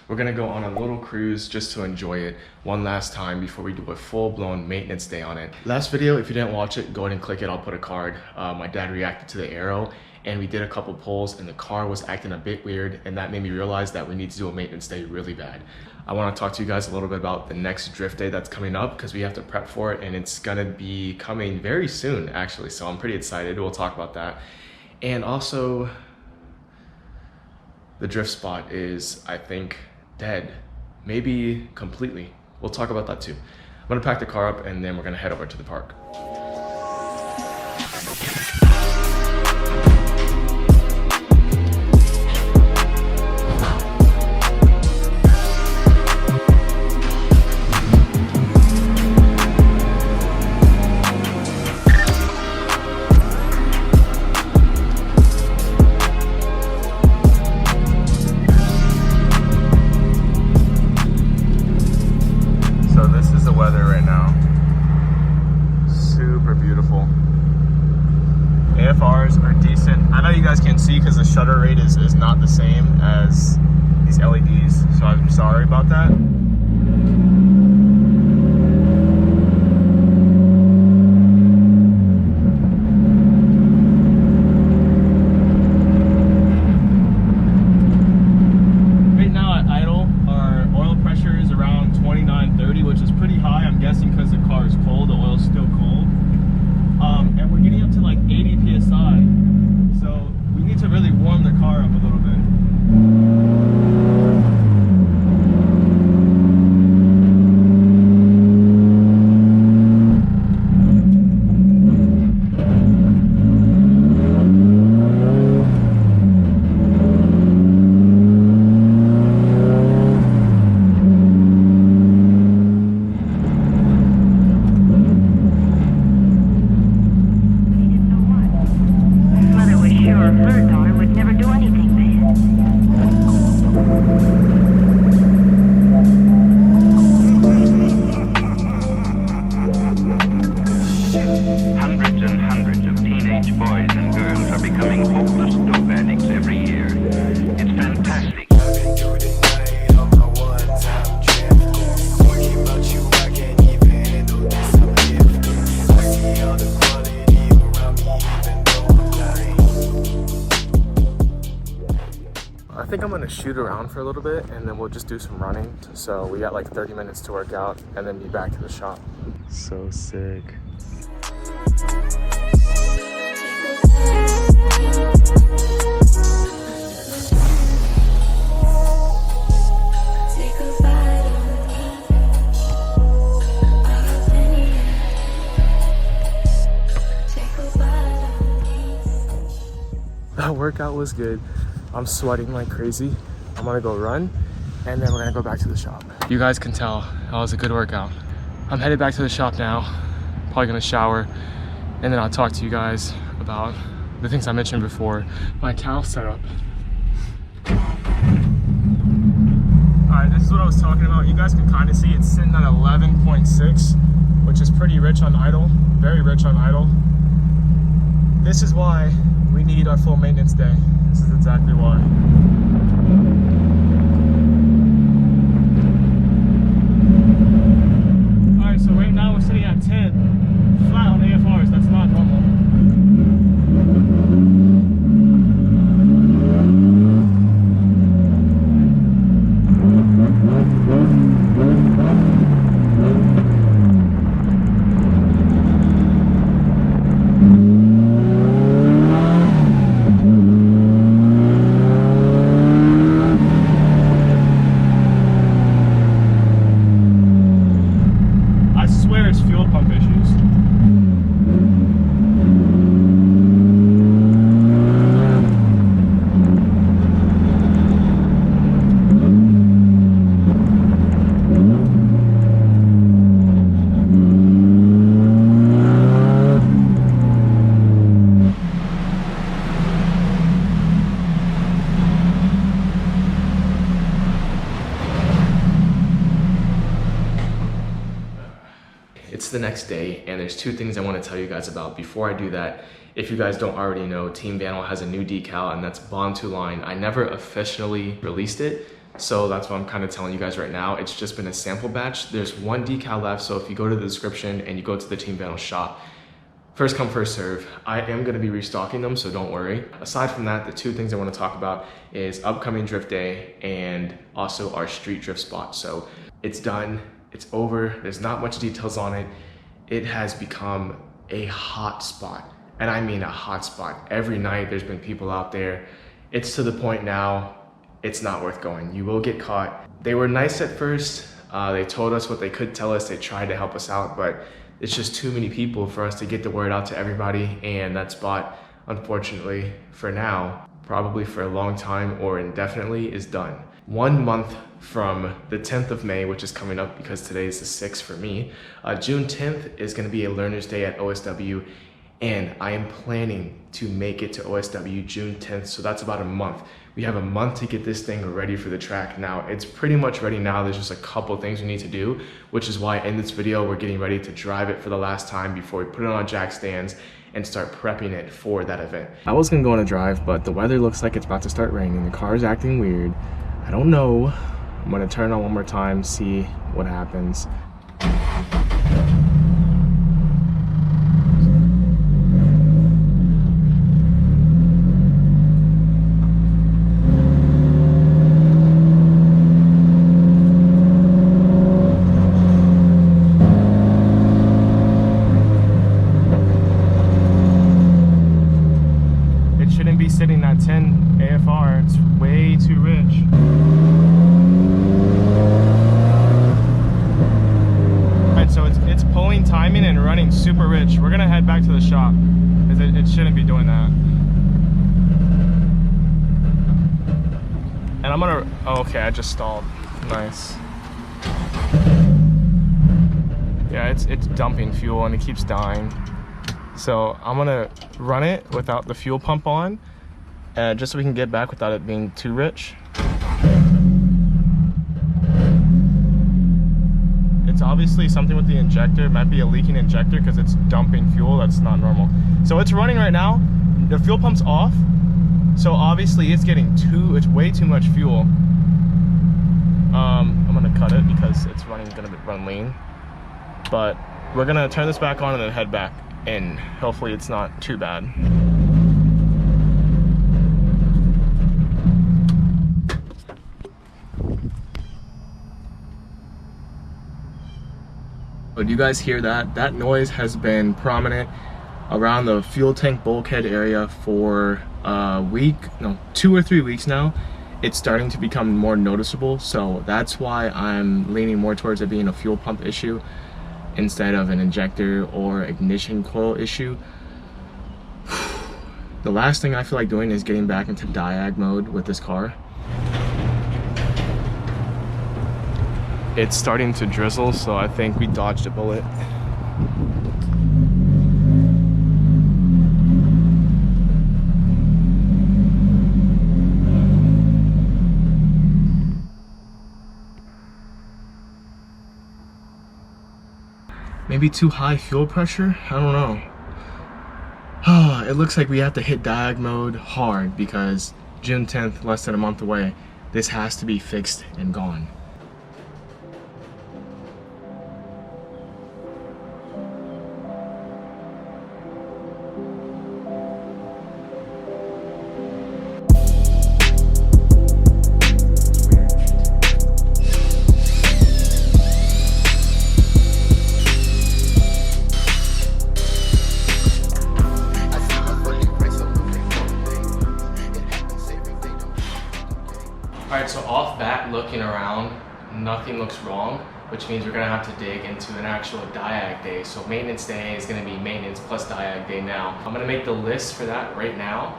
we're gonna go on a little cruise just to enjoy it one last time before we do a full-blown maintenance day on it. Last video, if you didn't watch it, go ahead and click it, I'll put a card. My dad reacted to the Aero and we did a couple pulls and the car was acting a bit weird, and that made me realize that we need to do a maintenance day really bad. I want to talk to you guys a little bit about the next drift day that's coming up because we have to prep for it, and it's gonna be coming very soon actually, so I'm pretty excited. We'll talk about that. And also, the drift spot is, I think, dead, maybe completely. We'll talk about that too. I'm gonna pack the car up and then we're gonna head over to the park. AFRs are decent. I know you guys can't see because the shutter rate is not the same as these LEDs, so I'm sorry about that. Right now at idle, our oil pressure is around 29-30, which is pretty high. I'm guessing because the car is cold, the oil's still cold. And we're getting up to like 80 psi, so we need to really warm the car up a little bit. I think I'm gonna shoot around for a little bit and then we'll just do some running. So we got like 30 minutes to work out and then be back to the shop. So sick. That workout was good. I'm sweating like crazy. I'm gonna go run and then we're gonna go back to the shop. You guys can tell that was a good workout. I'm headed back to the shop now, probably gonna shower, and then I'll talk to you guys about the things I mentioned before. My towel setup. Alright, this is what I was talking about. You guys can kind of see it's sitting at 11.6, which is pretty rich on idle, very rich on idle. This is why we need our full maintenance day. This is exactly why. Alright, so right now we're sitting at 10 flat on AFRs. That's not normal. It's the next day, and there's two things I want to tell you guys about. Before I do that, if you guys don't already know, Team Vandal has a new decal, and that's Bond to Line. I never officially released it, So that's what I'm kind of telling you guys right now. It's just been a sample batch. There's one decal left, so if you go to the description and you go to the Team Vandal shop, first come, first serve. I am gonna be restocking them, so don't worry. Aside from that, the two things I wanna talk about is upcoming drift day and also our street drift spot. So it's done, it's over, there's not much details on it. It has become a hot spot, and I mean a hot spot. Every night there's been people out there. It's to the point now, it's not worth going. You will get caught. They were nice at first. They told us what they could tell us. They tried to help us out, but it's just too many people for us to get the word out to everybody. And that spot, unfortunately, for now, probably for a long time or indefinitely, is done. 1 month from the 10th of May, which is coming up because today is the 6th for me, June 10th is gonna be a Learner's Day at OSW, and I am planning to make it to OSW June 10th, so that's about a month. We have a month to get this thing ready for the track. Now, it's pretty much ready now. There's just a couple things we need to do, which is why in this video, we're getting ready to drive it for the last time before we put it on jack stands and start prepping it for that event. I was gonna go on a drive, but the weather looks like it's about to start raining. The car is acting weird. I don't know. I'm gonna turn it on one more time, see what happens. It shouldn't be sitting at 10 AFR, it's way too rich. So it's pulling, timing, and running super rich. We're gonna head back to the shop because it shouldn't be doing that. And I'm gonna, oh, okay, I just stalled. Nice. Yeah, it's dumping fuel and it keeps dying. So I'm gonna run it without the fuel pump on, just so we can get back without it being too rich. It's obviously something with the injector. It might be a leaking injector because it's dumping fuel. That's not normal. So it's running right now. The fuel pump's off. So obviously it's getting it's way too much fuel. I'm gonna cut it because it's gonna run lean. But we're gonna turn this back on and then head back, and hopefully it's not too bad. But you guys hear that? That noise has been prominent around the fuel tank bulkhead area for a week, no, 2 or 3 weeks now. It's starting to become more noticeable, so that's why I'm leaning more towards it being a fuel pump issue instead of an injector or ignition coil issue. The last thing I feel like doing is getting back into diag mode with this car. It's starting to drizzle, so I think we dodged a bullet. Maybe too high fuel pressure? I don't know. It looks like we have to hit diag mode hard because June 10th, less than a month away, this has to be fixed and gone. Alright, so off bat, looking around, nothing looks wrong, which means we're gonna have to dig into an actual diag day. So maintenance day is gonna be maintenance plus diag day now. I'm gonna make the list for that right now.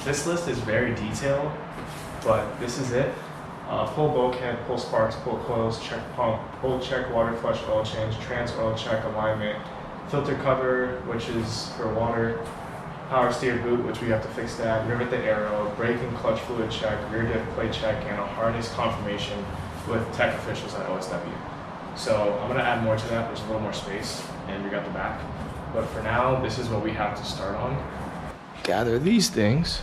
This list is very detailed, but this is it. Pull bulkhead, pull sparks, pull coils, check pump, pull check, water flush, oil change, trans oil check, alignment, filter cover, which is for water, power steer boot, which we have to fix that, rivet the arrow, brake and clutch fluid check, rear diff plate check, and a harness confirmation with tech officials at OSW. So I'm gonna add more to that. There's a little more space, and we got the back. But for now, this is what we have to start on. Gather these things.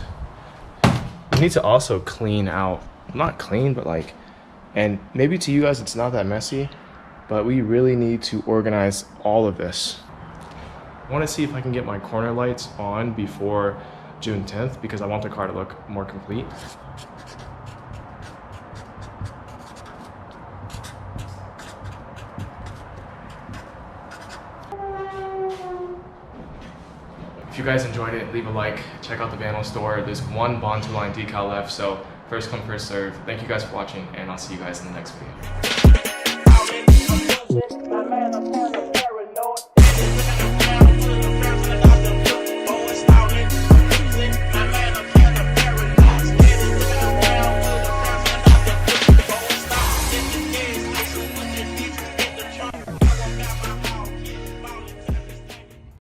We need to also clean out, not clean, but like, and maybe to you guys it's not that messy, but we really need to organize all of this. I want to see if I can get my corner lights on before June 10th because I want the car to look more complete. If you guys enjoyed it, leave a like, check out the Vano store. There's one Bond 2 line decal left, so first come, first serve. Thank you guys for watching, and I'll see you guys in the next video.